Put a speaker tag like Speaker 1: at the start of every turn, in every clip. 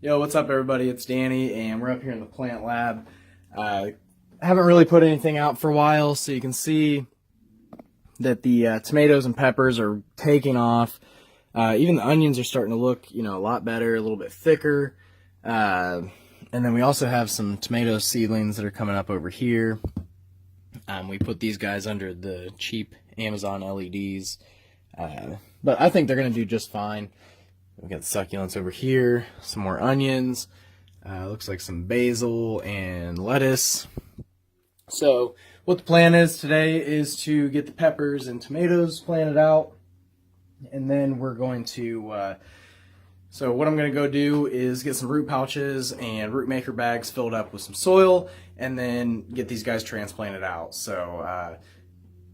Speaker 1: Yo, what's up, everybody? It's Danny, and we're up here in the plant lab. Haven't really put anything out for a while, so you can see that the tomatoes and peppers are taking off. Even the onions are starting to look, a lot better, a little bit thicker. And then we also have some tomato seedlings that are coming up over here. We put these guys under the cheap Amazon LEDs, but I think they're going to do just fine. We've got succulents over here, some more onions, looks like some basil and lettuce. So what the plan is today is to get the peppers and tomatoes planted out, and then we're going to, so what I'm going to go do is get some root pouches and root maker bags filled up with some soil, and then get these guys transplanted out. So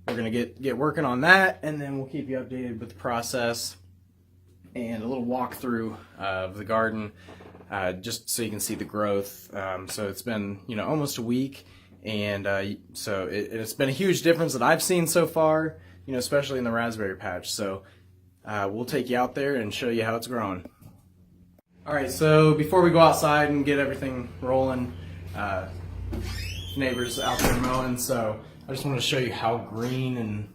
Speaker 1: we're going to get working on that, and then we'll keep you updated with the process and a little walkthrough of the garden, just so you can see the growth. So it's been, almost a week, and so it's been a huge difference that I've seen so far, especially in the raspberry patch. So we'll take you out there and show you how it's growing. All right, so before we go outside and get everything rolling, neighbors out there mowing, so I just want to show you how green and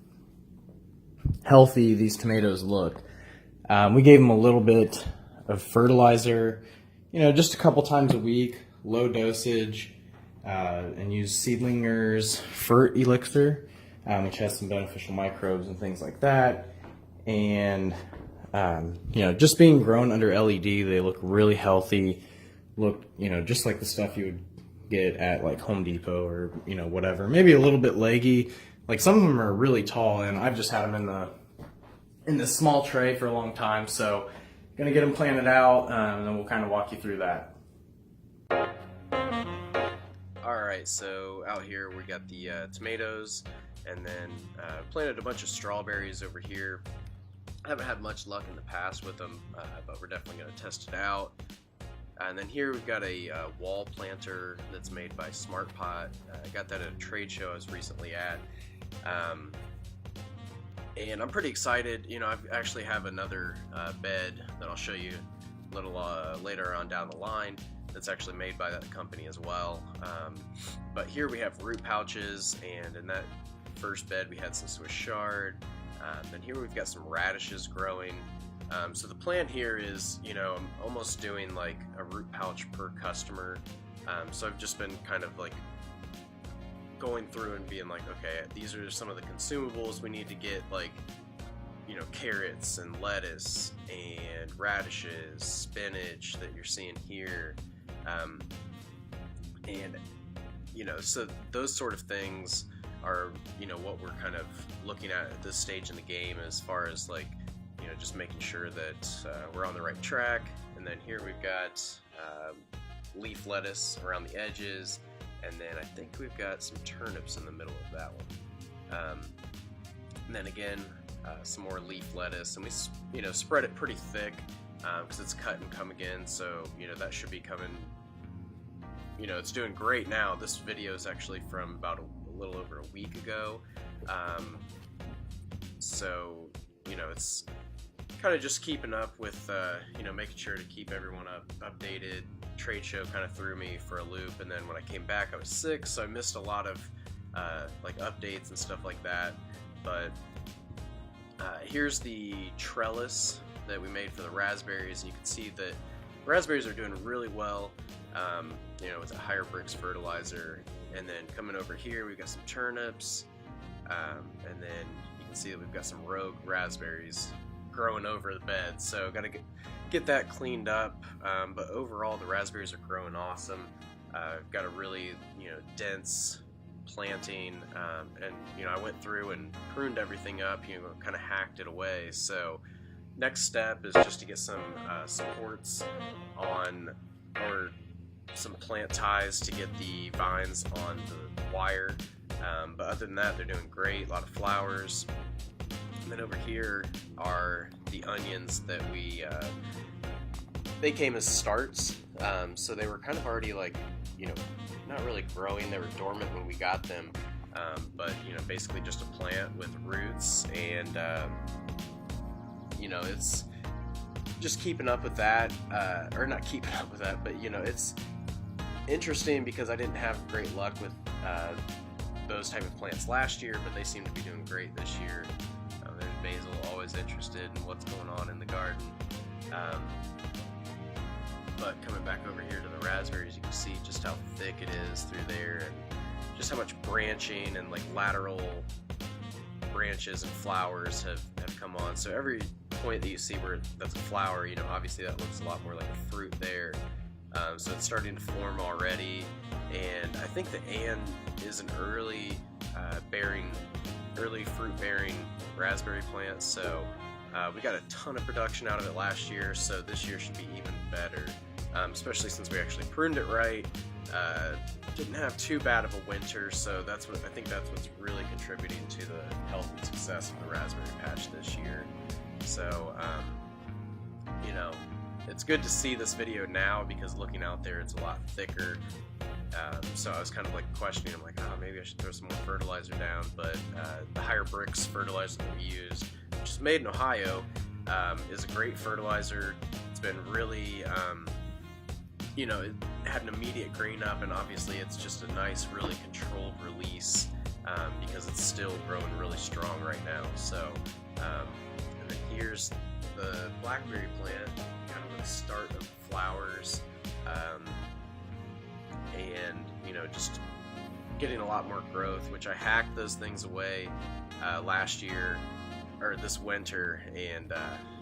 Speaker 1: healthy these tomatoes look. We gave them a little bit of fertilizer, just a couple times a week, low dosage, and use Seedlinger's Fert Elixir, which has some beneficial microbes and things like that. And, just being grown under LED, they look really healthy, look, just like the stuff you would get at like Home Depot or, whatever. Maybe a little bit leggy. Like some of them are really tall, and I've just had them in this small tray for a long time, so gonna get them planted out, and then we'll kind of walk you through that.
Speaker 2: Alright, so out here we got the tomatoes, and then planted a bunch of strawberries over here. I haven't had much luck in the past with them, but we're definitely going to test it out. And then here we've got a wall planter that's made by Smart Pot. I got that at a trade show I was recently at. And I'm pretty excited. I actually have another bed that I'll show you a little later on down the line that's actually made by that company as well. But here we have root pouches, and in that first bed we had some Swiss chard. And here we've got some radishes growing. So the plan here is, I'm almost doing like a root pouch per customer. So I've just been kind of like going through and being like, okay, these are some of the consumables we need to get, like, carrots and lettuce and radishes, spinach that you're seeing here. And, so those sort of things are, what we're kind of looking at this stage in the game, as far as like, just making sure that we're on the right track. And then here we've got leaf lettuce around the edges, and then I think we've got some turnips in the middle of that one. And then again, some more leaf lettuce, and we spread it pretty thick because it's cut and come again, so that should be coming. It's doing great now. This video is actually from about a little over a week ago, so it's kind of just keeping up with making sure to keep everyone updated. Trade show kind of threw me for a loop, and then when I came back I was sick, so I missed a lot of like updates and stuff like that. But here's the trellis that we made for the raspberries, and you can see that raspberries are doing really well, with a higher bricks fertilizer. And then coming over here we've got some turnips, and then you can see that we've got some rogue raspberries growing over the bed, so got to get that cleaned up. But overall the raspberries are growing awesome. I've got a really dense planting, and I went through and pruned everything up, kind of hacked it away. So next step is just to get some supports on, or some plant ties to get the vines on the wire. But other than that, they're doing great. A lot of flowers. And then over here are the onions that they came as starts, so they were kind of already like, not really growing. They were dormant when we got them, but basically just a plant with roots, and it's just keeping up with that, or not keeping up with that, but you know, it's interesting because I didn't have great luck with those type of plants last year, but they seem to be doing great this year. There's Basil, always interested in what's going on in the garden. But coming back over here to the raspberries, you can see just how thick it is through there, and just how much branching and like lateral branches and flowers have come on. So every point that you see where that's a flower, you know, obviously that looks a lot more like a fruit there. So it's starting to form already, and I think the Ann is an early fruit bearing raspberry plant. So we got a ton of production out of it last year, so this year should be even better, especially since we actually pruned it right. Didn't have too bad of a winter, so I think that's what's really contributing to the health and success of the raspberry patch this year. So you know, it's good to see this video now because looking out there, it's a lot thicker. So I was kind of like questioning, I'm like, oh, maybe I should throw some more fertilizer down, but the Higher Bricks fertilizer that we used, which is made in Ohio, is a great fertilizer. It's been really, you know, it had an immediate green up, and obviously it's just a nice, really controlled release because it's still growing really strong right now. So, and then here's the blackberry plant, kind of the start of flowers, and you know, just getting a lot more growth, which I hacked those things away last year, or this winter, and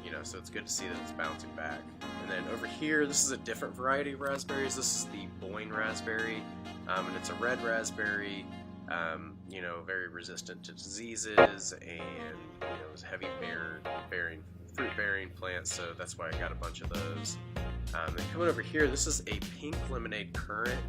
Speaker 2: you know, so it's good to see that it's bouncing back. And then over here, this is a different variety of raspberries. This is the Boyne raspberry, and it's a red raspberry, you know, very resistant to diseases, and you know, it was a heavy fruit bearing plant, so that's why I got a bunch of those. And coming over here, this is a pink lemonade currant.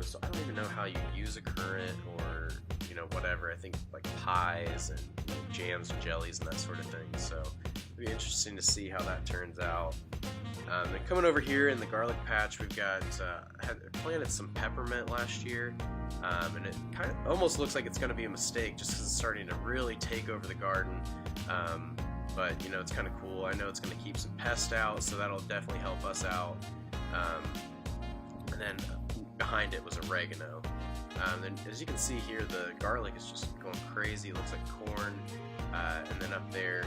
Speaker 2: So I don't even know how you use a currant, or you know, whatever. I think like pies and you know, jams and jellies and that sort of thing. So it'll be interesting to see how that turns out. Then coming over here in the garlic patch, we've got I had planted some peppermint last year, and it kind of almost looks like it's going to be a mistake just because it's starting to really take over the garden. But you know, it's kind of cool. I know it's going to keep some pests out, so that'll definitely help us out. And then behind it was oregano. Then as you can see here, the garlic is just going crazy. It looks like corn. And then up there,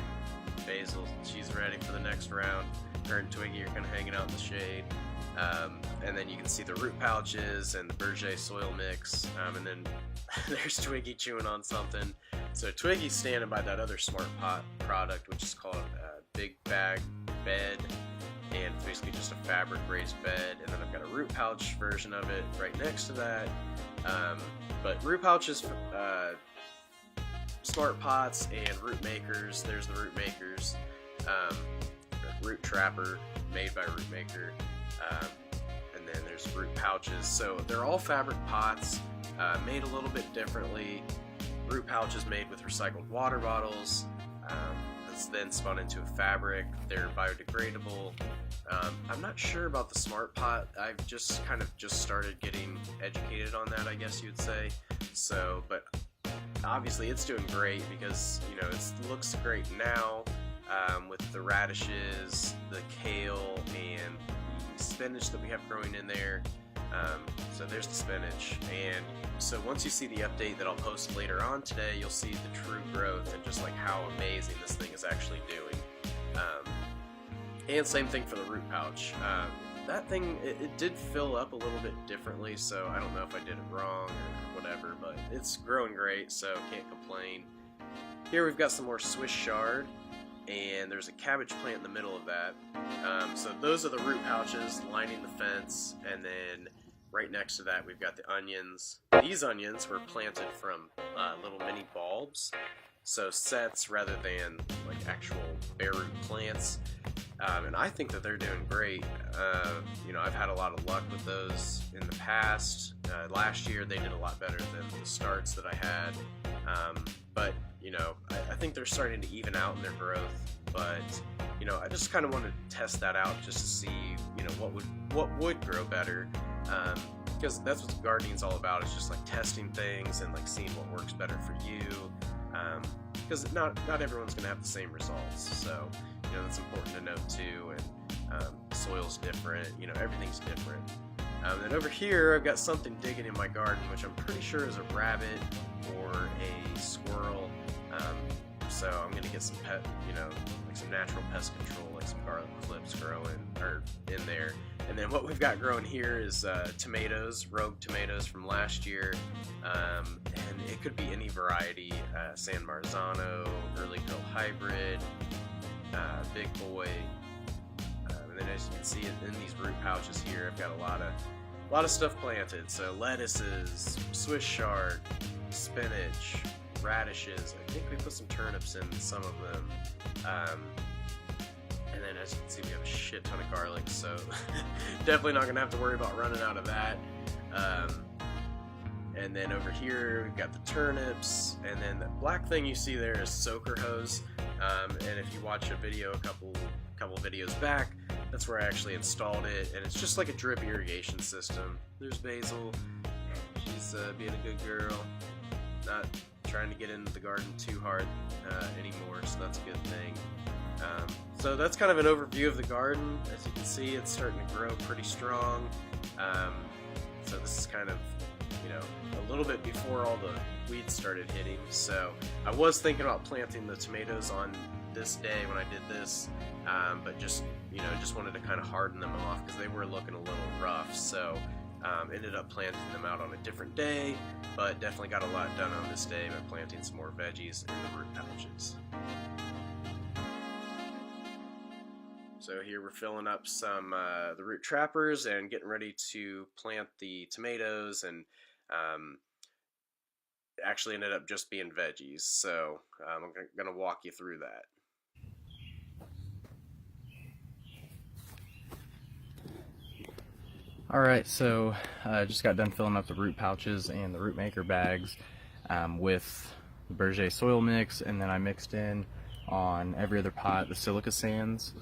Speaker 2: basil, she's ready for the next round. Her and Twiggy are kind of hanging out in the shade. And then you can see the root pouches and the Berger soil mix. And then there's Twiggy chewing on something. So Twiggy's standing by that other Smart Pot product, which is called Big Bag Bed, and it's basically just a fabric raised bed. And then I've got a root pouch version of it right next to that. But root pouches, Smart Pots, and root makers. There's the root makers, root trapper made by Root Maker, and then there's root pouches. So they're all fabric pots, made a little bit differently. Root pouches made with recycled water bottles. That's then spun into a fabric. They're biodegradable. I'm not sure about the Smart Pot. I've just started getting educated on that, I guess you'd say. So, but obviously it's doing great because, you know, it looks great now with the radishes, the kale, and the spinach that we have growing in there. So there's the spinach, and so once you see the update that I'll post later on today, you'll see the true growth and just like how amazing this thing is actually doing. And same thing for the root pouch. That thing, it did fill up a little bit differently, so I don't know if I did it wrong or whatever, but it's growing great, so can't complain. Here we've got some more Swiss chard, and there's a cabbage plant in the middle of that. So those are the root pouches lining the fence, and then right next to that we've got the onions. These onions were planted from little mini bulbs, so sets rather than like actual bare root plants. And I think that they're doing great. You know, I've had a lot of luck with those in the past. Last year they did a lot better than the starts that I had. But you know, I think they're starting to even out in their growth. But you know, I just kind of wanted to test that out just to see, you know, what would grow better. Because that's what gardening is all about. It's just like testing things and like seeing what works better for you. Because not everyone's gonna have the same results. So, that's important to note too. And soil's different, everything's different. And over here, I've got something digging in my garden, which I'm pretty sure is a rabbit or a squirrel. So I'm gonna get some like some natural pest control, like some garlic clips in there. And then what we've got growing here is tomatoes, rogue tomatoes from last year, and it could be any variety: San Marzano, early pill hybrid, big boy. And then as you can see in these root pouches here, I've got a lot of stuff planted. So lettuces, Swiss chard, spinach, radishes. I think we put some turnips in some of them. And then as you can see, we have a shit ton of garlic, so definitely not gonna have to worry about running out of that. And then over here we've got the turnips, and then the black thing you see there is soaker hose. And if you watch a video a couple videos back, that's where I actually installed it, and it's just like a drip irrigation system. There's Basil. She's being a good girl, not trying to get into the garden too hard anymore, so that's a good thing. So that's kind of an overview of the garden. As you can see, it's starting to grow pretty strong. So this is kind of, a little bit before all the weeds started hitting. So I was thinking about planting the tomatoes on this day when I did this, but just wanted to kind of harden them off because they were looking a little rough. So ended up planting them out on a different day, but definitely got a lot done on this day by planting some more veggies in the root pouches. So here we're filling up some the root trappers and getting ready to plant the tomatoes, and actually ended up just being veggies. So I'm going to walk you through that.
Speaker 1: Alright, so I just got done filling up the root pouches and the root maker bags with the Berger soil mix, and then I mixed in on every other pot the silica sands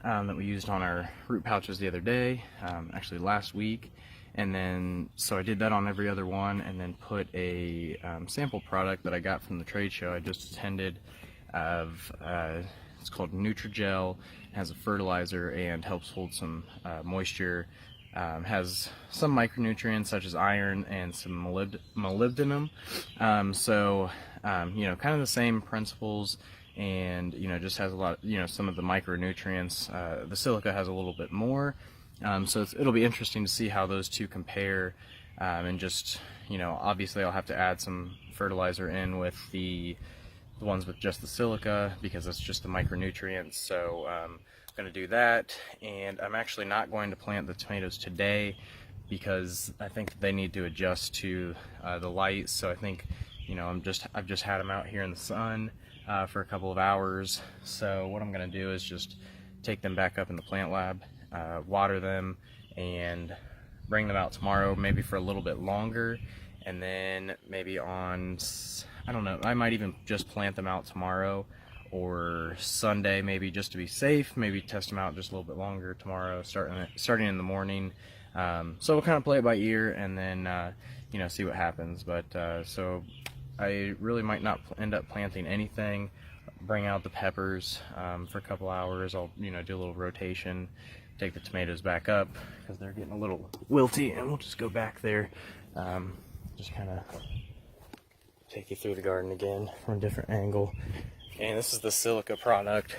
Speaker 1: that we used on our root pouches the other day, actually last week. And then so I did that on every other one, and then put a sample product that I got from the trade show I just attended of it's called Nutrigel. It has a fertilizer and helps hold some moisture. Has some micronutrients such as iron and some molybdenum. Kind of the same principles, and just has a lot, some of the micronutrients. The silica has a little bit more, so it'll be interesting to see how those two compare. And just, obviously I'll have to add some fertilizer in with the ones with just the silica, because it's just the micronutrients. So I'm going to do that, and I'm actually not going to plant the tomatoes today because I think they need to adjust to the light. So I think, I've just had them out here in the sun for a couple of hours. So what I'm going to do is just take them back up in the plant lab, water them, and bring them out tomorrow, maybe for a little bit longer, and then maybe on, I don't know, I might even just plant them out tomorrow or Sunday, maybe, just to be safe. Maybe test them out just a little bit longer tomorrow, starting in the morning. So we'll kind of play it by ear, and then see what happens. But so I really might not end up planting anything. Bring out the peppers for a couple hours. I'll do a little rotation, take the tomatoes back up because they're getting a little wilty, and we'll just go back there, just kind of take you through the garden again from a different angle. And this is the silica product,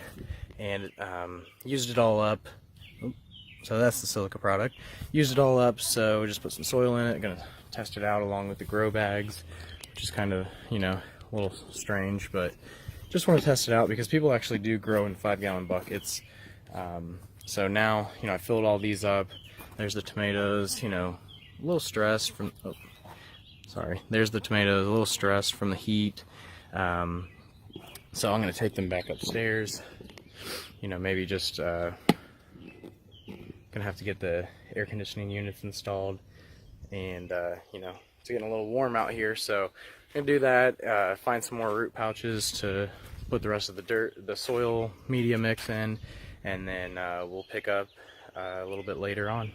Speaker 1: and used it all up. So that's the silica product. Used it all up, so just put some soil in it. Gonna test it out along with the grow bags, which is kind of, a little strange, but just want to test it out because people actually do grow in 5-gallon buckets. So now, I filled all these up. There's the tomatoes, a little stressed from, there's the tomatoes, a little stressed from the heat. So I'm going to take them back upstairs, maybe just going to have to get the air conditioning units installed, and it's getting a little warm out here, so I'm going to do that, find some more root pouches to put the rest of the soil media mix in, and then we'll pick up a little bit later on.